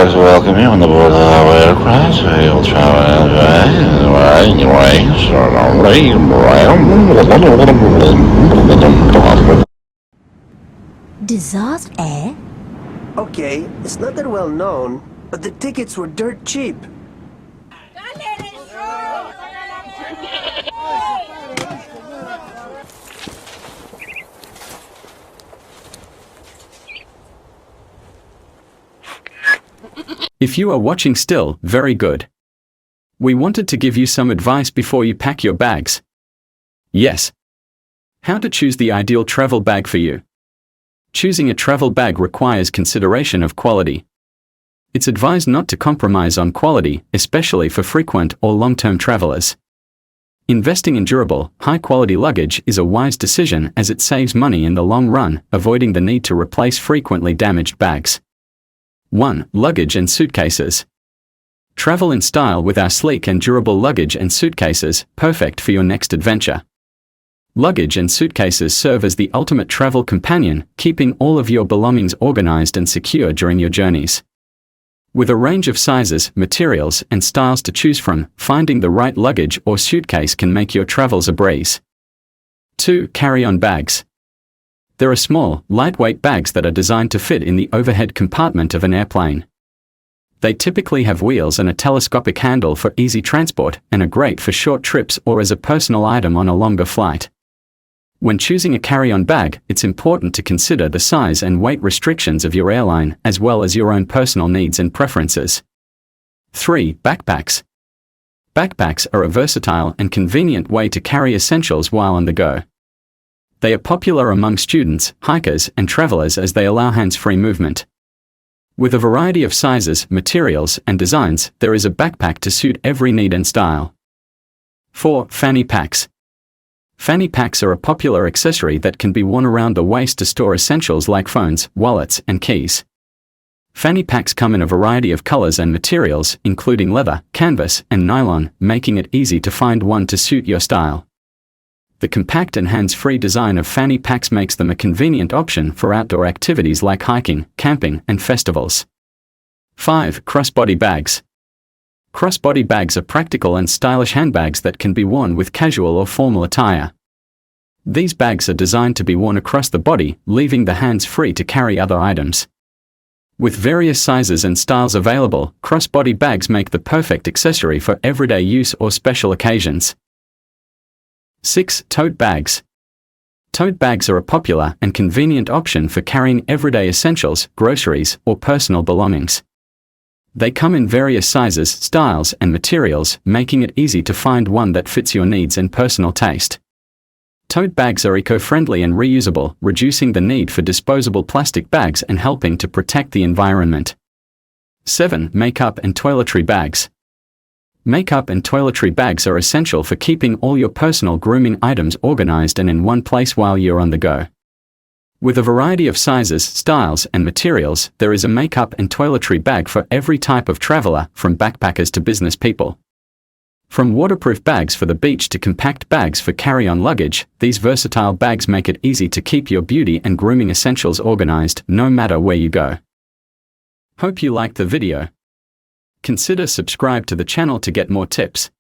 like to welcome you on the board of the watercraft where you'll travel Disaster Air? Okay, it's not that well known, but the tickets were dirt cheap. If you are watching still, very good. We wanted to give you some advice before you pack your bags. Yes. How to choose the ideal travel bag for you. Choosing a travel bag requires consideration of quality. It's advised not to compromise on quality, especially for frequent or long-term travelers. Investing in durable, high-quality luggage is a wise decision as it saves money in the long run, avoiding the need to replace frequently damaged bags. 1. Luggage and suitcases. Travel in style with our sleek and durable luggage and suitcases, perfect for your next adventure. Luggage and suitcases serve as the ultimate travel companion, keeping all of your belongings organized and secure during your journeys. With a range of sizes, materials, and styles to choose from, finding the right luggage or suitcase can make your travels a breeze. 2. Carry-on bags. There are small, lightweight bags that are designed to fit in the overhead compartment of an airplane. They typically have wheels and a telescopic handle for easy transport, and are great for short trips or as a personal item on a longer flight. When choosing a carry-on bag, it's important to consider the size and weight restrictions of your airline, as well as your own personal needs and preferences. 3. Backpacks. Backpacks are a versatile and convenient way to carry essentials while on the go. They are popular among students, hikers, and travelers as they allow hands-free movement. With a variety of sizes, materials, and designs, there is a backpack to suit every need and style. 4. Fanny Packs. Fanny packs are a popular accessory that can be worn around the waist to store essentials like phones, wallets, and keys. Fanny packs come in a variety of colors and materials, including leather, canvas, and nylon, making it easy to find one to suit your style. The compact and hands-free design of fanny packs makes them a convenient option for outdoor activities like hiking, camping, and festivals. 5. Crossbody bags. Crossbody bags are practical and stylish handbags that can be worn with casual or formal attire. These bags are designed to be worn across the body, leaving the hands free to carry other items. With various sizes and styles available, crossbody bags make the perfect accessory for everyday use or special occasions. 6. Tote bags. Tote bags are a popular and convenient option for carrying everyday essentials, groceries, or personal belongings. They come in various sizes, styles, and materials, making it easy to find one that fits your needs and personal taste. Tote bags are eco-friendly and reusable, reducing the need for disposable plastic bags and helping to protect the environment. 7. Makeup and toiletry bags. Makeup and toiletry bags are essential for keeping all your personal grooming items organized and in one place while you're on the go. With a variety of sizes, styles, and materials, there is a makeup and toiletry bag for every type of traveler, from backpackers to business people. From waterproof bags for the beach to compact bags for carry-on luggage, these versatile bags make it easy to keep your beauty and grooming essentials organized, no matter where you go. Hope you liked the video. Consider subscribe to the channel to get more tips.